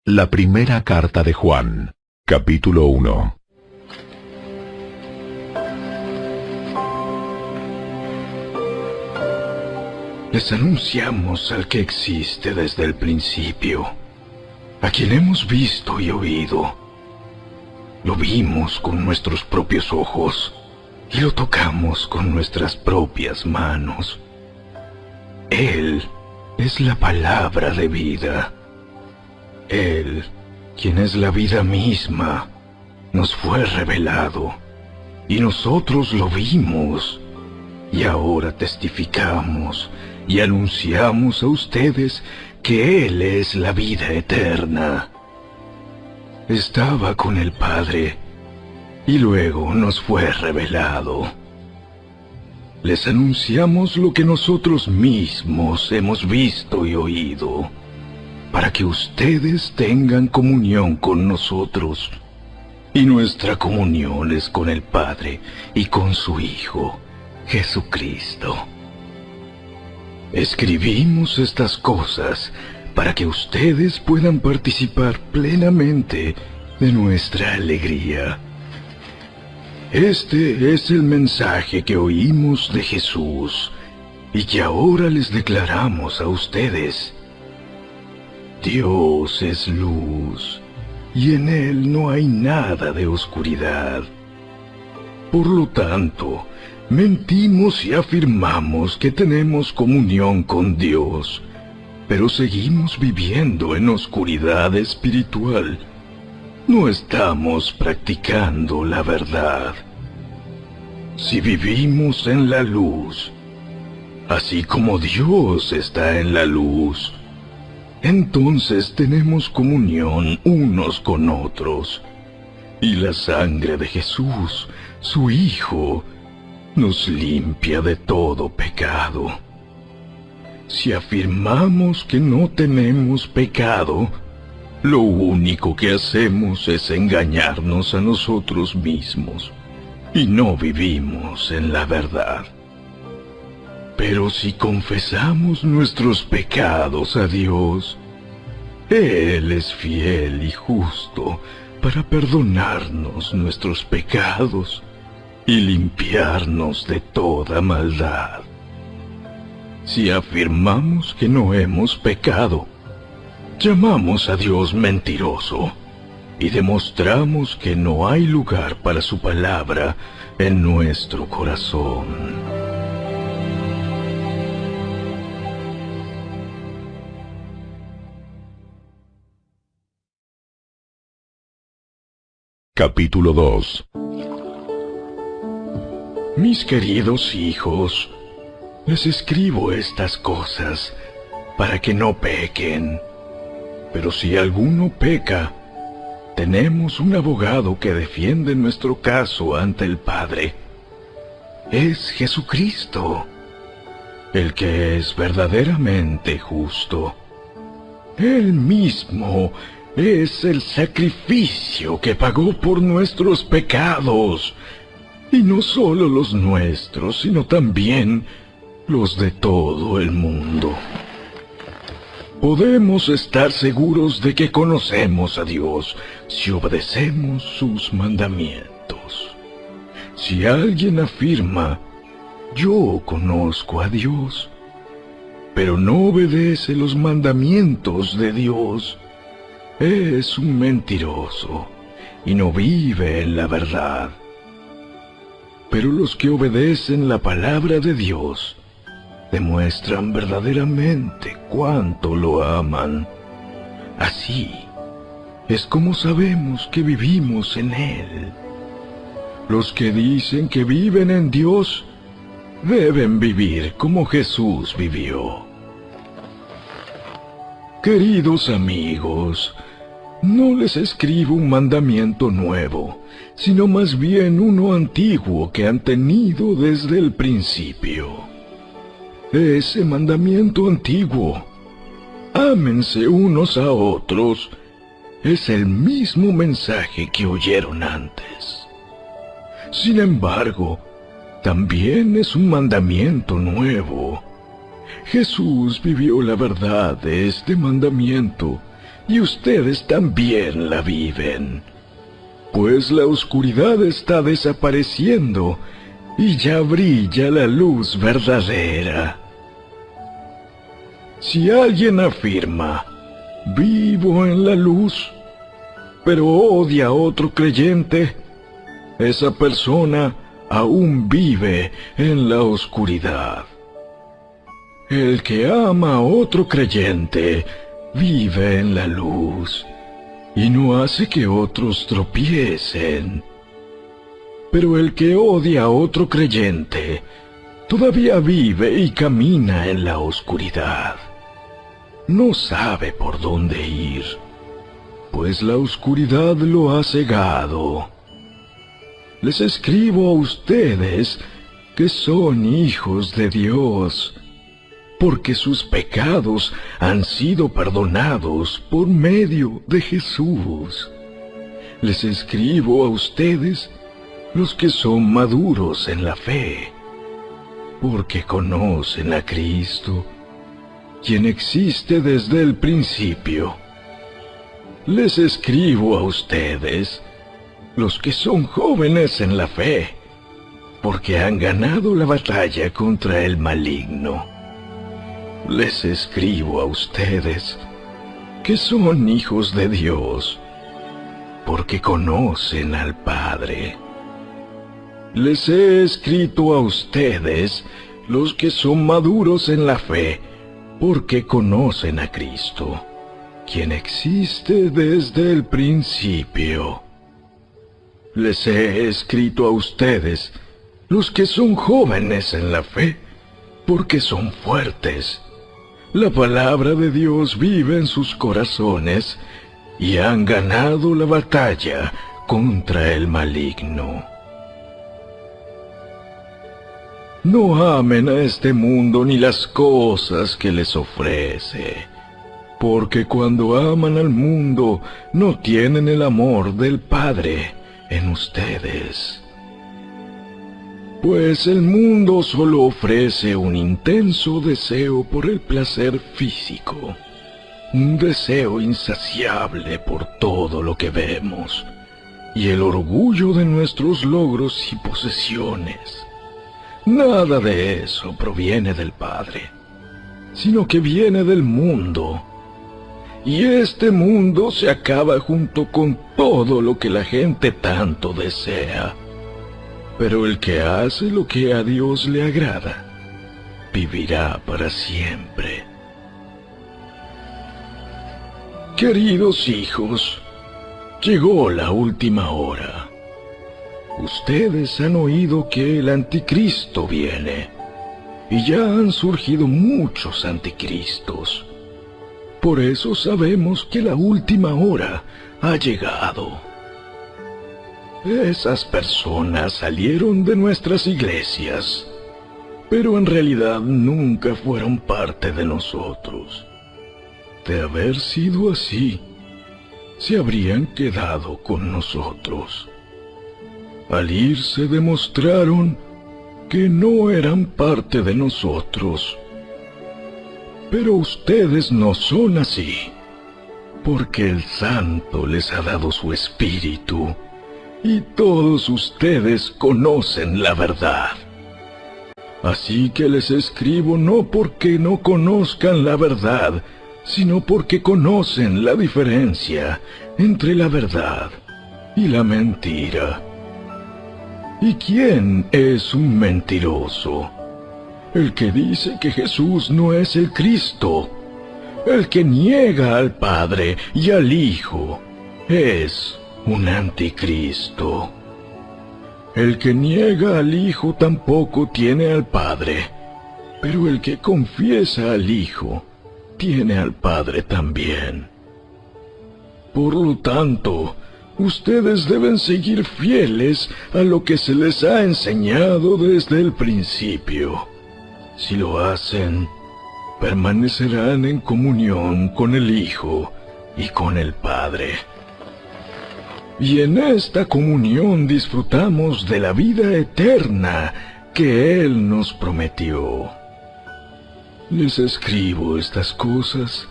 La primera carta de Juan, capítulo 1. Les anunciamos al que existe desde el principio, a quien hemos visto y oído. Lo vimos con nuestros propios ojos y lo tocamos con nuestras propias manos. Él es la palabra de vida. Él, quien es la vida misma, nos fue revelado y nosotros lo vimos. Y ahora testificamos y anunciamos a ustedes que Él es la vida eterna. Estaba con el Padre y luego nos fue revelado. Les anunciamos lo que nosotros mismos hemos visto y oído, para que ustedes tengan comunión con nosotros. Y nuestra comunión es con el Padre y con su Hijo, Jesucristo. Escribimos estas cosas para que ustedes puedan participar plenamente de nuestra alegría. Este es el mensaje que oímos de Jesús y que ahora les declaramos a ustedes. Dios es luz y en Él no hay nada de oscuridad. Por lo tanto, mentimos y afirmamos que tenemos comunión con Dios, pero seguimos viviendo en oscuridad espiritual. No estamos practicando la verdad. Si vivimos en la luz, así como Dios está en la luz, entonces tenemos comunión unos con otros, y la sangre de Jesús, su Hijo, nos limpia de todo pecado. Si afirmamos que no tenemos pecado, lo único que hacemos es engañarnos a nosotros mismos, y no vivimos en la verdad. Pero si confesamos nuestros pecados a Dios, Él es fiel y justo para perdonarnos nuestros pecados y limpiarnos de toda maldad. Si afirmamos que no hemos pecado, llamamos a Dios mentiroso y demostramos que no hay lugar para su palabra en nuestro corazón. Capítulo 2. Mis queridos hijos, les escribo estas cosas para que no pequen. Pero si alguno peca, tenemos un abogado que defiende nuestro caso ante el Padre. Es Jesucristo, el que es verdaderamente justo. Él mismo es el sacrificio que pagó por nuestros pecados, y no solo los nuestros, sino también los de todo el mundo. Podemos estar seguros de que conocemos a Dios si obedecemos sus mandamientos. Si alguien afirma, yo conozco a Dios, pero no obedece los mandamientos de Dios, es un mentiroso y no vive en la verdad. Pero los que obedecen la palabra de Dios demuestran verdaderamente cuánto lo aman. Así es como sabemos que vivimos en Él. Los que dicen que viven en Dios deben vivir como Jesús vivió. Queridos amigos, no les escribo un mandamiento nuevo, sino más bien uno antiguo que han tenido desde el principio. Ese mandamiento antiguo, ámense unos a otros, es el mismo mensaje que oyeron antes. Sin embargo, también es un mandamiento nuevo. Jesús vivió la verdad de este mandamiento y ustedes también la viven. Pues la oscuridad está desapareciendo y ya brilla la luz verdadera. Si alguien afirma, vivo en la luz, pero odia a otro creyente, esa persona aún vive en la oscuridad. El que ama a otro creyente vive en la luz y no hace que otros tropiecen. Pero el que odia a otro creyente todavía vive y camina en la oscuridad. No sabe por dónde ir, pues la oscuridad lo ha cegado. Les escribo a ustedes que son hijos de Dios, porque sus pecados han sido perdonados por medio de Jesús. Les escribo a ustedes, los que son maduros en la fe, porque conocen a Cristo, quien existe desde el principio. Les escribo a ustedes, los que son jóvenes en la fe, porque han ganado la batalla contra el maligno. Les escribo a ustedes, que son hijos de Dios, porque conocen al Padre. Les he escrito a ustedes, los que son maduros en la fe, porque conocen a Cristo, quien existe desde el principio. Les he escrito a ustedes, los que son jóvenes en la fe, porque son fuertes. La palabra de Dios vive en sus corazones y han ganado la batalla contra el maligno. No amen a este mundo ni las cosas que les ofrece, porque cuando aman al mundo no tienen el amor del Padre en ustedes. Pues el mundo solo ofrece un intenso deseo por el placer físico, un deseo insaciable por todo lo que vemos, y el orgullo de nuestros logros y posesiones. Nada de eso proviene del Padre, sino que viene del mundo. Y este mundo se acaba junto con todo lo que la gente tanto desea. Pero el que hace lo que a Dios le agrada, vivirá para siempre. Queridos hijos, llegó la última hora. Ustedes han oído que el anticristo viene, y ya han surgido muchos anticristos. Por eso sabemos que la última hora ha llegado. Esas personas salieron de nuestras iglesias, pero en realidad nunca fueron parte de nosotros. De haber sido así, se habrían quedado con nosotros. Al irse demostraron que no eran parte de nosotros. Pero ustedes no son así, porque el Santo les ha dado su Espíritu, y todos ustedes conocen la verdad. Así que les escribo no porque no conozcan la verdad, sino porque conocen la diferencia entre la verdad y la mentira. ¿Y quién es un mentiroso? El que dice que Jesús no es el Cristo. El que niega al Padre y al Hijo es un anticristo. El que niega al Hijo tampoco tiene al Padre, pero el que confiesa al Hijo tiene al Padre también. Por lo tanto, ustedes deben seguir fieles a lo que se les ha enseñado desde el principio. Si lo hacen, permanecerán en comunión con el Hijo y con el Padre. Y en esta comunión disfrutamos de la vida eterna que Él nos prometió. Les escribo estas cosas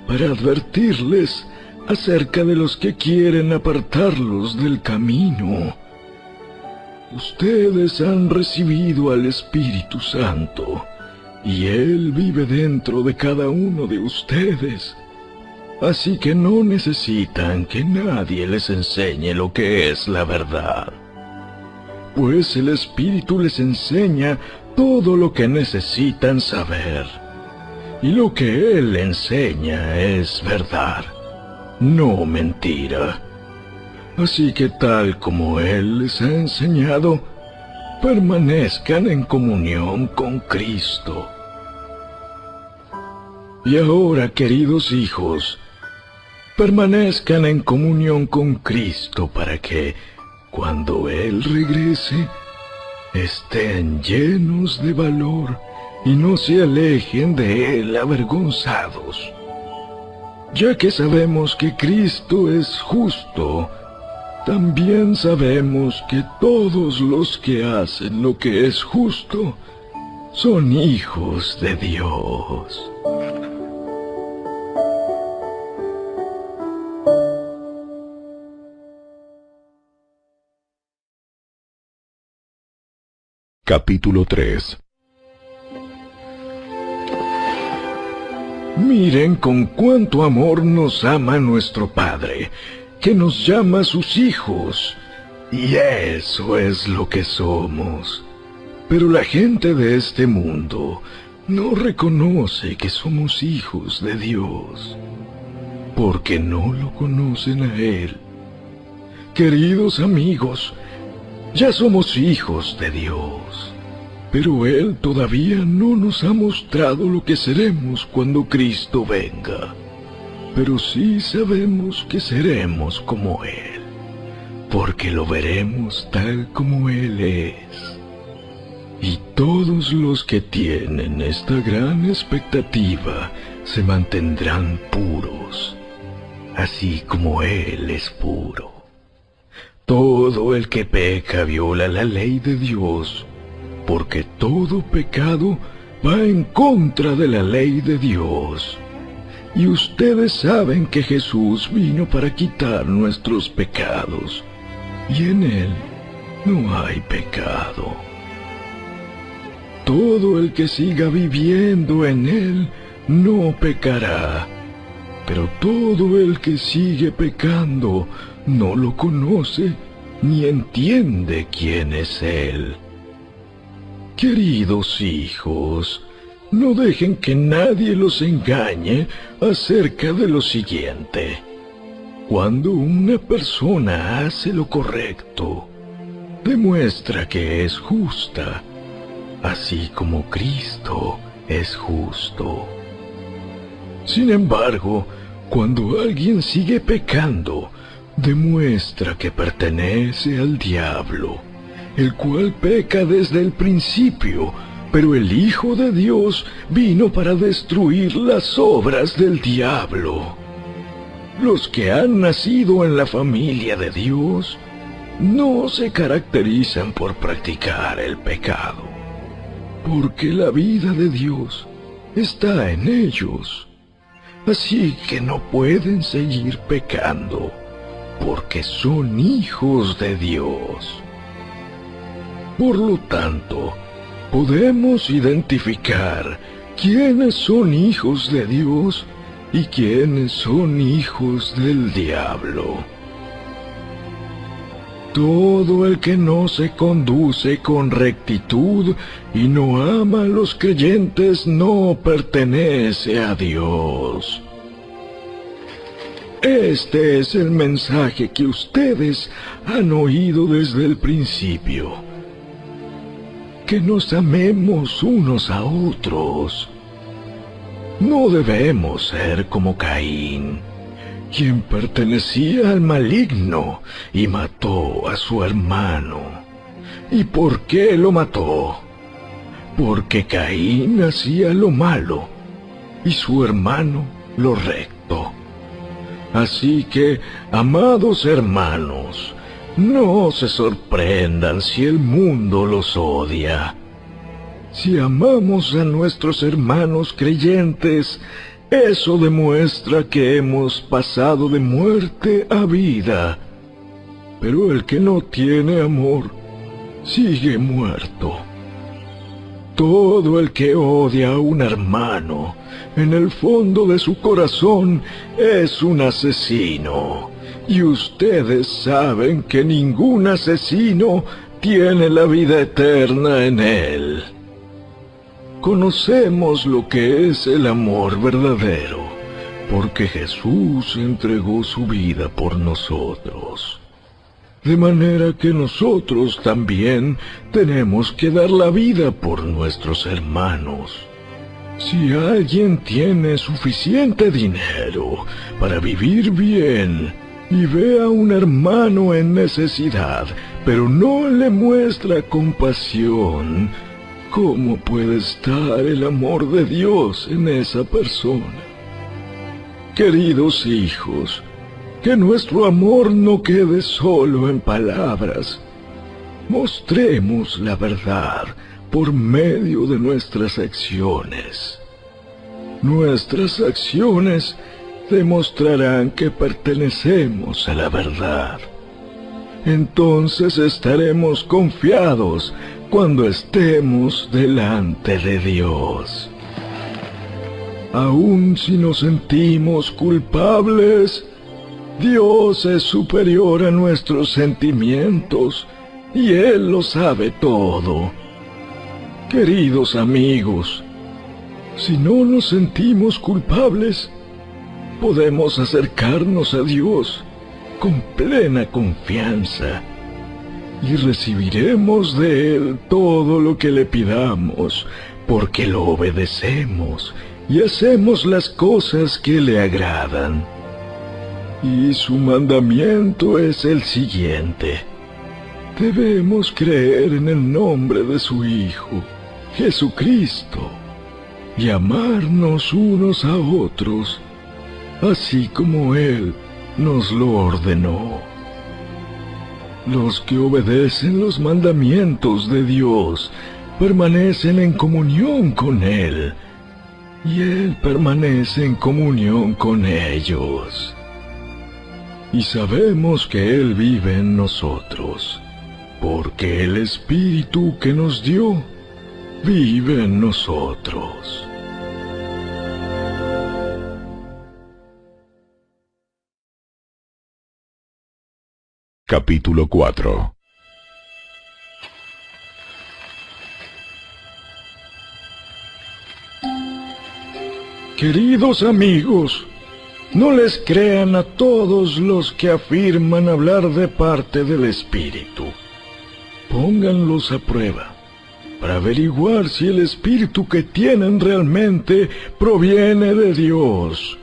para advertirles acerca de los que quieren apartarlos del camino. Ustedes han recibido al Espíritu Santo, y Él vive dentro de cada uno de ustedes. Así que no necesitan que nadie les enseñe lo que es la verdad, pues el Espíritu les enseña todo lo que necesitan saber. Y lo que Él enseña es verdad, no mentira. Así que tal como Él les ha enseñado, permanezcan en comunión con Cristo. Y ahora, queridos hijos, permanezcan en comunión con Cristo para que, cuando Él regrese, estén llenos de valor y no se alejen de Él avergonzados. Ya que sabemos que Cristo es justo, también sabemos que todos los que hacen lo que es justo son hijos de Dios. Capítulo 3. Miren con cuánto amor nos ama nuestro Padre, que nos llama sus hijos, y eso es lo que somos. Pero la gente de este mundo no reconoce que somos hijos de Dios, porque no lo conocen a Él. Queridos amigos, ya somos hijos de Dios, pero Él todavía no nos ha mostrado lo que seremos cuando Cristo venga. Pero sí sabemos que seremos como Él, porque lo veremos tal como Él es. Y todos los que tienen esta gran expectativa se mantendrán puros, así como Él es puro. Todo el que peca viola la ley de Dios, porque todo pecado va en contra de la ley de Dios. Y ustedes saben que Jesús vino para quitar nuestros pecados, y en Él no hay pecado. Todo el que siga viviendo en Él no pecará, pero todo el que sigue pecando no lo conoce ni entiende quién es Él. Queridos hijos, no dejen que nadie los engañe acerca de lo siguiente. Cuando una persona hace lo correcto, demuestra que es justa, así como Cristo es justo. Sin embargo, cuando alguien sigue pecando, demuestra que pertenece al diablo, el cual peca desde el principio, pero el Hijo de Dios vino para destruir las obras del diablo. Los que han nacido en la familia de Dios no se caracterizan por practicar el pecado, porque la vida de Dios está en ellos. Así que no pueden seguir pecando, porque son hijos de Dios. Por lo tanto, podemos identificar quiénes son hijos de Dios y quiénes son hijos del diablo. Todo el que no se conduce con rectitud y no ama a los creyentes no pertenece a Dios. Este es el mensaje que ustedes han oído desde el principio: que nos amemos unos a otros. No debemos ser como Caín, quien pertenecía al maligno y mató a su hermano. ¿Y por qué lo mató? Porque Caín hacía lo malo y su hermano lo recto. Así que, amados hermanos, no se sorprendan si el mundo los odia. Si amamos a nuestros hermanos creyentes, Eso demuestra que hemos pasado de muerte a vida. Pero el que no tiene amor sigue muerto. Todo el que odia a un hermano, en el fondo de su corazón, es un asesino. Y ustedes saben que ningún asesino tiene la vida eterna en él. Conocemos lo que es el amor verdadero, porque Jesús entregó su vida por nosotros. De manera que nosotros también tenemos que dar la vida por nuestros hermanos. Si alguien tiene suficiente dinero para vivir bien y ve a un hermano en necesidad, pero no le muestra compasión, ¿cómo puede estar el amor de Dios en esa persona? Queridos hijos, que nuestro amor no quede solo en palabras. Mostremos la verdad por medio de nuestras acciones. Nuestras acciones demostrarán que pertenecemos a la verdad. Entonces estaremos confiados cuando estemos delante de Dios. Aun si nos sentimos culpables, Dios es superior a nuestros sentimientos y Él lo sabe todo. Queridos amigos, si no nos sentimos culpables, podemos acercarnos a Dios con plena confianza y recibiremos de Él todo lo que le pidamos, porque lo obedecemos y hacemos las cosas que le agradan. Y su mandamiento es el siguiente: debemos creer en el nombre de su Hijo, Jesucristo, y amarnos unos a otros, así como Él nos lo ordenó. Los que obedecen los mandamientos de Dios permanecen en comunión con Él, y Él permanece en comunión con ellos. Y sabemos que Él vive en nosotros, porque el Espíritu que nos dio vive en nosotros. Capítulo 4. Queridos amigos, no les crean a todos los que afirman hablar de parte del Espíritu. Pónganlos a prueba para averiguar si el Espíritu que tienen realmente proviene de Dios,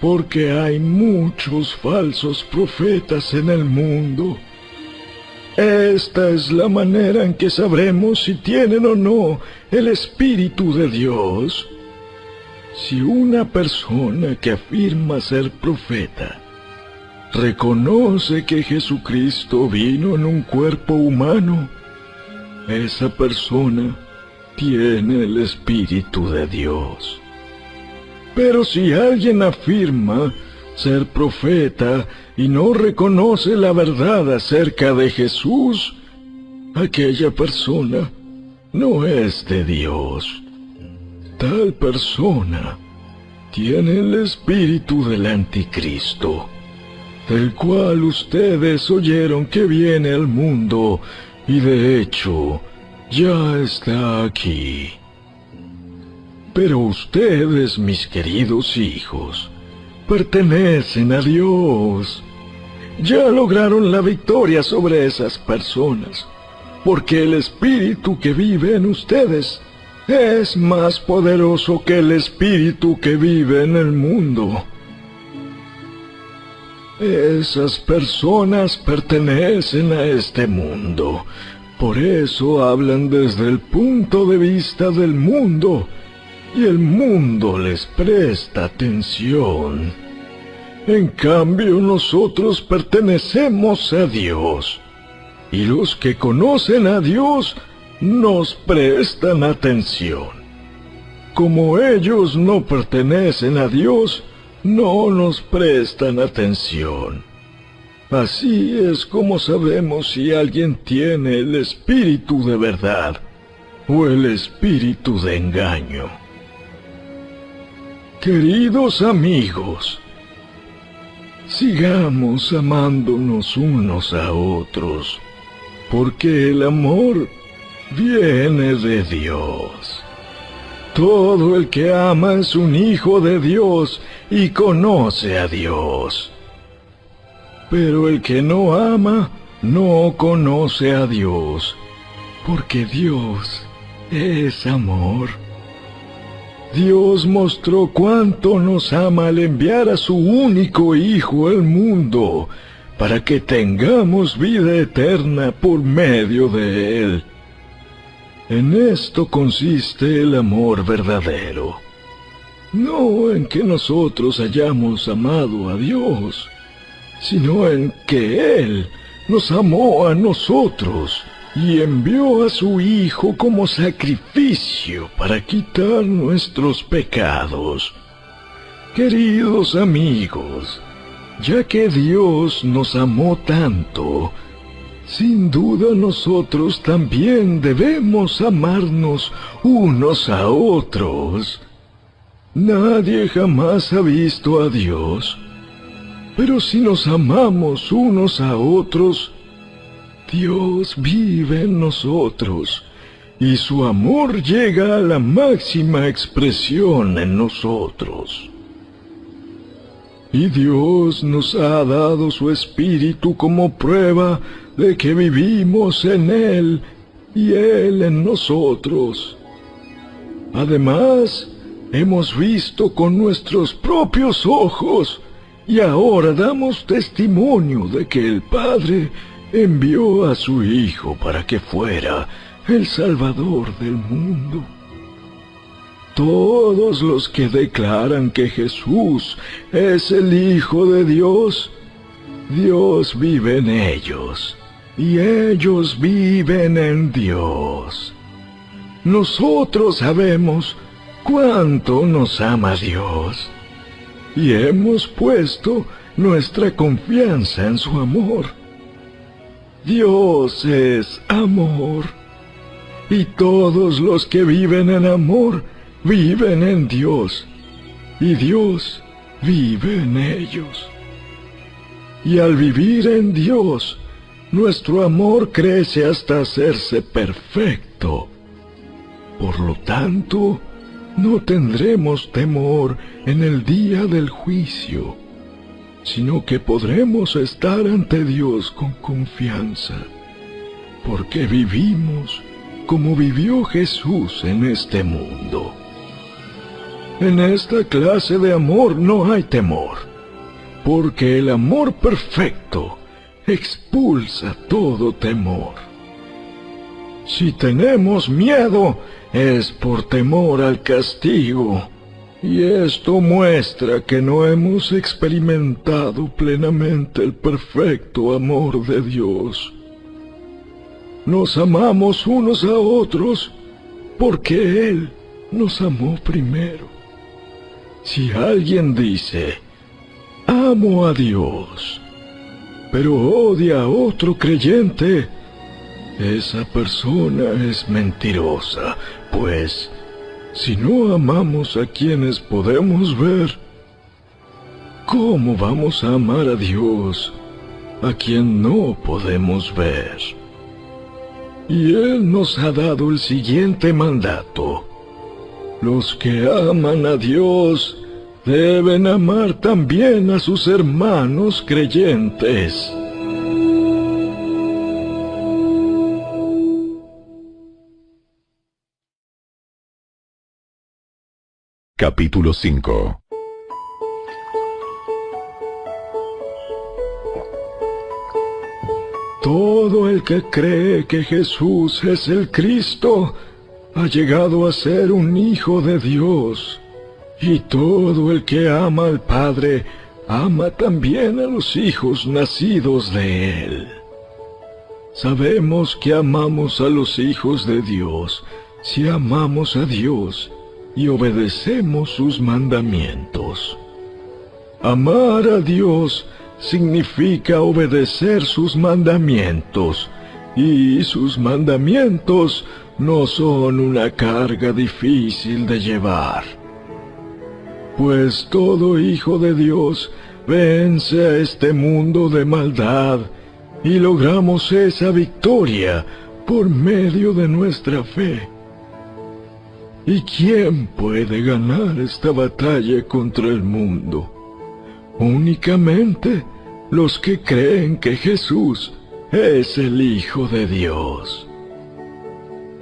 porque hay muchos falsos profetas en el mundo. Esta es la manera en que sabremos si tienen o no el Espíritu de Dios. Si una persona que afirma ser profeta reconoce que Jesucristo vino en un cuerpo humano, esa persona tiene el Espíritu de Dios. Pero si alguien afirma ser profeta y no reconoce la verdad acerca de Jesús, aquella persona no es de Dios. Tal persona tiene el espíritu del anticristo, del cual ustedes oyeron que viene al mundo, y de hecho ya está aquí. Pero ustedes, mis queridos hijos, pertenecen a Dios. Ya lograron la victoria sobre esas personas, porque el espíritu que vive en ustedes es más poderoso que el espíritu que vive en el mundo. Esas personas pertenecen a este mundo, por eso hablan desde el punto de vista del mundo, y el mundo les presta atención. En cambio, nosotros pertenecemos a Dios, y los que conocen a Dios nos prestan atención. como ellos no pertenecen a Dios, no nos prestan atención. Así es como sabemos si alguien tiene el espíritu de verdad o el espíritu de engaño. Queridos amigos, sigamos amándonos unos a otros, porque el amor viene de Dios. Todo el que ama es un hijo de Dios y conoce a Dios. Pero el que no ama no conoce a Dios, porque Dios es amor. Dios mostró cuánto nos ama al enviar a su único Hijo al mundo, para que tengamos vida eterna por medio de Él. En esto consiste el amor verdadero, no en que nosotros hayamos amado a Dios, sino en que Él nos amó a nosotros y envió a su Hijo como sacrificio para quitar nuestros pecados. Queridos amigos, ya que Dios nos amó tanto, sin duda nosotros también debemos amarnos unos a otros. Nadie jamás ha visto a Dios, pero si nos amamos unos a otros, Dios vive en nosotros, y su amor llega a la máxima expresión en nosotros. Y Dios nos ha dado su Espíritu como prueba de que vivimos en Él y Él en nosotros. Además, hemos visto con nuestros propios ojos y ahora damos testimonio de que el Padre envió a su Hijo para que fuera el Salvador del mundo. Todos los que declaran que Jesús es el Hijo de Dios, Dios vive en ellos, y ellos viven en Dios. Nosotros sabemos cuánto nos ama Dios, y hemos puesto nuestra confianza en su amor. Dios es amor, y todos los que viven en amor viven en Dios, y Dios vive en ellos. Y al vivir en Dios, nuestro amor crece hasta hacerse perfecto. Por lo tanto, no tendremos temor en el día del juicio, sino que podremos estar ante Dios con confianza, porque vivimos como vivió Jesús en este mundo. En esta clase de amor no hay temor, porque el amor perfecto expulsa todo temor. Si tenemos miedo, es por temor al castigo, y esto muestra que no hemos experimentado plenamente el perfecto amor de Dios. Nos amamos unos a otros porque Él nos amó primero. Si alguien dice, amo a Dios, pero odia a otro creyente, esa persona es mentirosa, pues si no amamos a quienes podemos ver, ¿cómo vamos a amar a Dios, a quien no podemos ver? Y Él nos ha dado el siguiente mandato: los que aman a Dios deben amar también a sus hermanos creyentes. Capítulo 5. Todo el que cree que Jesús es el Cristo ha llegado a ser un hijo de Dios, y todo el que ama al Padre ama también a los hijos nacidos de Él. Sabemos que amamos a los hijos de Dios si amamos a Dios y obedecemos sus mandamientos. Amar a Dios significa obedecer sus mandamientos, y sus mandamientos no son una carga difícil de llevar. Pues todo hijo de Dios vence a este mundo de maldad, y logramos esa victoria por medio de nuestra fe. ¿Y quién puede ganar esta batalla contra el mundo? Únicamente los que creen que Jesús es el Hijo de Dios.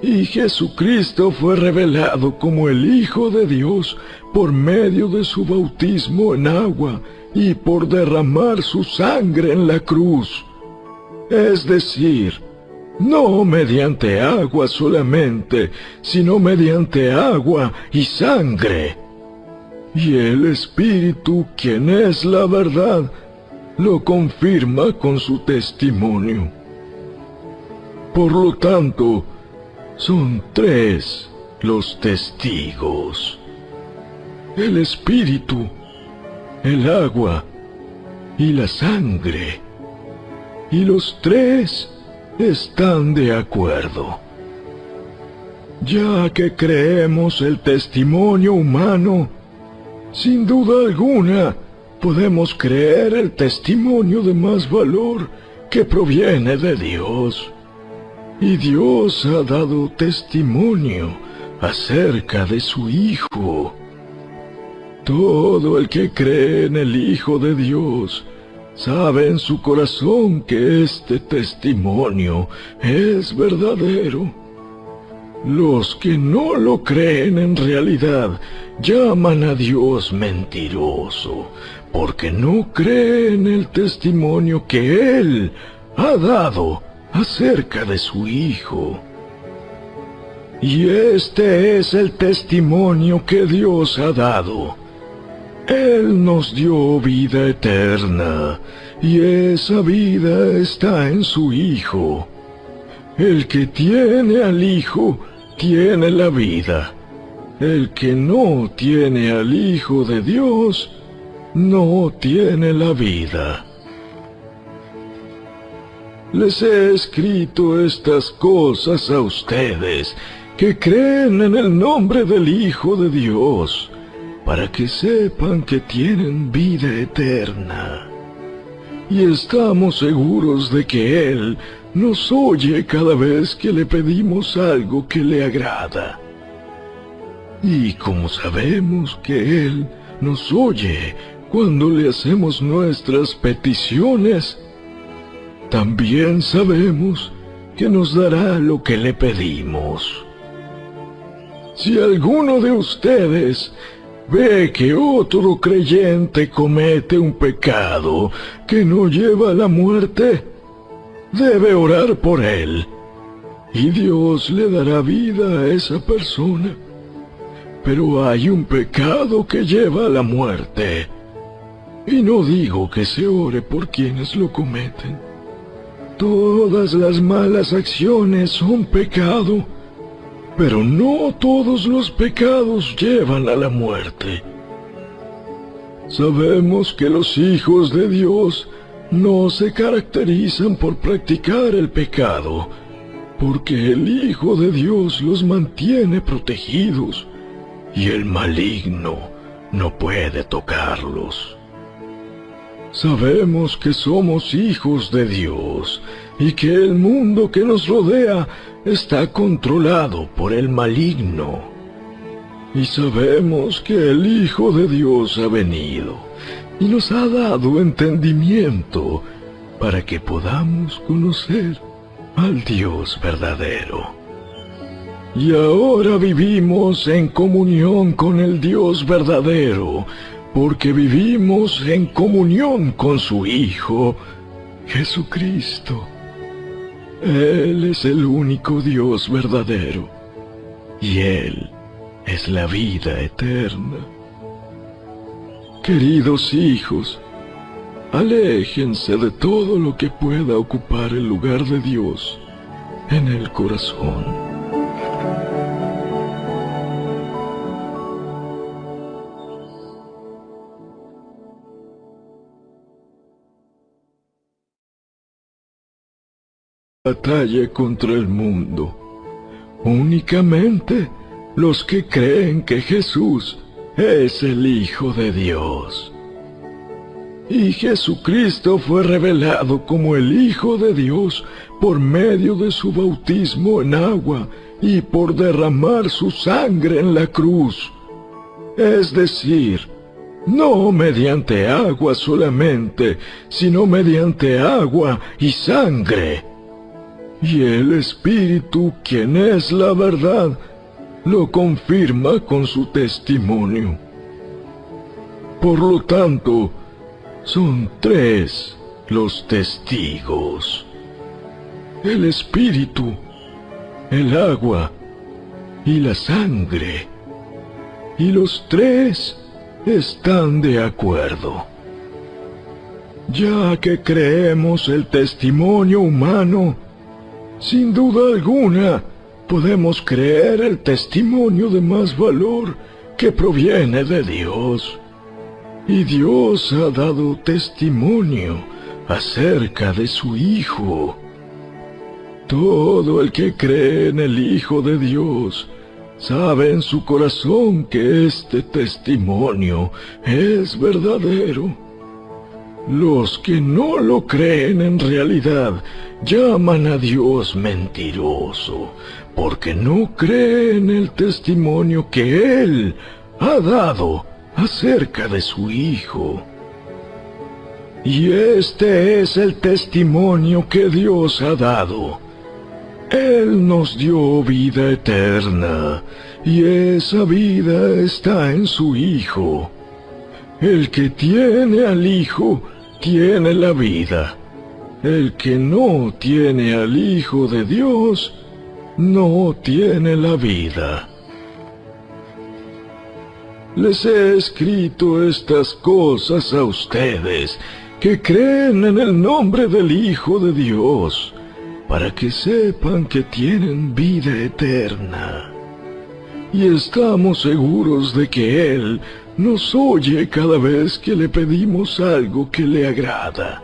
Y Jesucristo fue revelado como el Hijo de Dios por medio de su bautismo en agua y por derramar su sangre en la cruz. Es decir, no mediante agua solamente, sino mediante agua y sangre. Y el Espíritu, quien es la verdad, lo confirma con su testimonio. Por lo tanto, son 3 los testigos: el Espíritu, el agua y la sangre. Y los 3 están de acuerdo. Ya que creemos el testimonio humano, sin duda alguna podemos creer el testimonio de más valor que proviene de Dios. Y Dios ha dado testimonio acerca de su Hijo. Todo el que cree en el Hijo de Dios sabe en su corazón que este testimonio es verdadero. Los que no lo creen en realidad llaman a Dios mentiroso, porque no creen el testimonio que Él ha dado acerca de su Hijo. Y este es el testimonio que Dios ha dado: Él nos dio vida eterna, y esa vida está en su Hijo. El que tiene al Hijo tiene la vida. El que no tiene al Hijo de Dios no tiene la vida. Les he escrito estas cosas a ustedes que creen en el nombre del Hijo de Dios, para que sepan que tienen vida eterna. Y estamos seguros de que Él nos oye cada vez que le pedimos algo que le agrada. Y como sabemos que Él nos oye cuando le hacemos nuestras peticiones, también sabemos que nos dará lo que le pedimos. Si alguno de ustedes ve que otro creyente comete un pecado que no lleva a la muerte, debe orar por él, y Dios le dará vida a esa persona. Pero hay un pecado que lleva a la muerte, y no digo que se ore por quienes lo cometen. Todas las malas acciones son pecado, pero no todos los pecados llevan a la muerte. Sabemos que los hijos de Dios no se caracterizan por practicar el pecado, porque el Hijo de Dios los mantiene protegidos, y el maligno no puede tocarlos. Sabemos que somos hijos de Dios, y que el mundo que nos rodea está controlado por el maligno. Y sabemos que el Hijo de Dios ha venido y nos ha dado entendimiento para que podamos conocer al Dios verdadero. Y ahora vivimos en comunión con el Dios verdadero, porque vivimos en comunión con su Hijo, Jesucristo. Él es el único Dios verdadero, y Él es la vida eterna. Queridos hijos, aléjense de todo lo que pueda ocupar el lugar de Dios en el corazón. batalla contra el mundo. Únicamente los que creen que Jesús es el Hijo de Dios. Y Jesucristo fue revelado como el Hijo de Dios por medio de su bautismo en agua y por derramar su sangre en la cruz. Es decir, no mediante agua solamente, sino mediante agua y sangre. Y el Espíritu, quien es la verdad, lo confirma con su testimonio. Por lo tanto, son tres los testigos: el Espíritu, el agua y la sangre. Y los tres están de acuerdo. Ya que creemos el testimonio humano, sin duda alguna podemos creer el testimonio de más valor que proviene de Dios. Y Dios ha dado testimonio acerca de su Hijo. Todo el que cree en el Hijo de Dios sabe en su corazón que este testimonio es verdadero. Los que no lo creen en realidad llaman a Dios mentiroso, porque no creen el testimonio que Él ha dado acerca de su Hijo. Y este es el testimonio que Dios ha dado. Él nos dio vida eterna, y esa vida está en su Hijo. El que tiene al Hijo tiene la vida. El que no tiene al Hijo de Dios no tiene la vida. Les he escrito estas cosas a ustedes que creen en el nombre del Hijo de Dios, para que sepan que tienen vida eterna. Y estamos seguros de que Él nos oye cada vez que le pedimos algo que le agrada.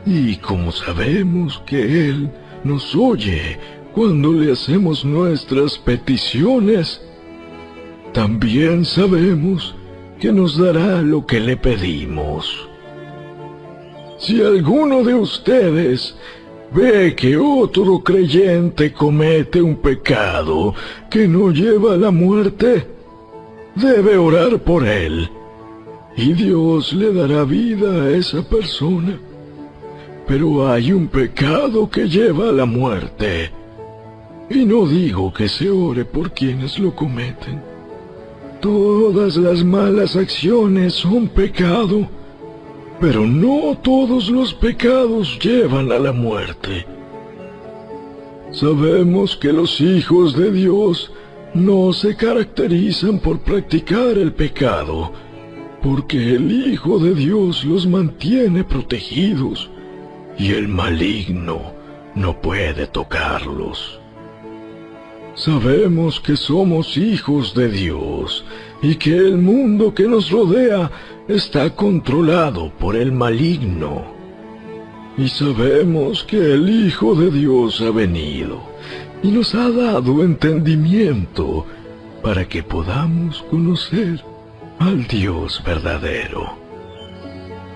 Y como sabemos que Él nos oye cuando le hacemos nuestras peticiones, también sabemos que nos dará lo que le pedimos. Si alguno de ustedes ve que otro creyente comete un pecado que no lleva a la muerte, debe orar por él, y Dios le dará vida a esa persona. Pero hay un pecado que lleva a la muerte, y no digo que se ore por quienes lo cometen. Todas las malas acciones son pecado, pero no todos los pecados llevan a la muerte. Sabemos que los hijos de Dios no se caracterizan por practicar el pecado, porque el Hijo de Dios los mantiene protegidos, y el maligno no puede tocarlos. Sabemos que somos hijos de Dios, y que el mundo que nos rodea está controlado por el maligno. Y sabemos que el Hijo de Dios ha venido y nos ha dado entendimiento para que podamos conocer al Dios verdadero.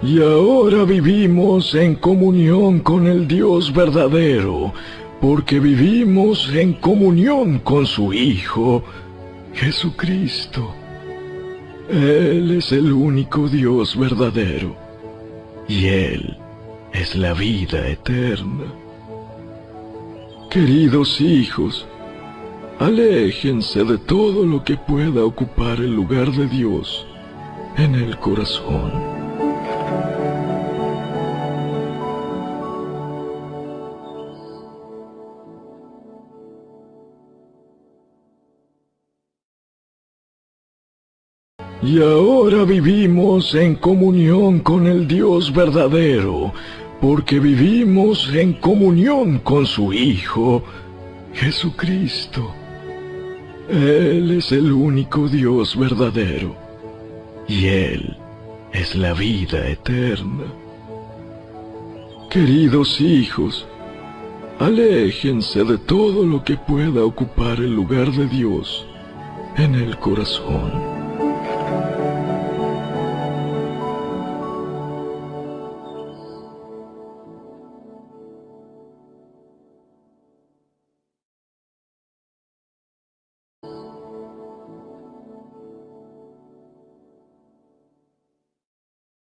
Y ahora vivimos en comunión con el Dios verdadero, porque vivimos en comunión con su Hijo, Jesucristo. Él es el único Dios verdadero, y Él es la vida eterna. Queridos hijos, aléjense de todo lo que pueda ocupar el lugar de Dios en el corazón. Y ahora vivimos en comunión con el Dios verdadero, porque vivimos en comunión con su Hijo, Jesucristo. Él es el único Dios verdadero, y Él es la vida eterna. Queridos hijos, Aléjense de todo lo que pueda ocupar el lugar de Dios en el corazón.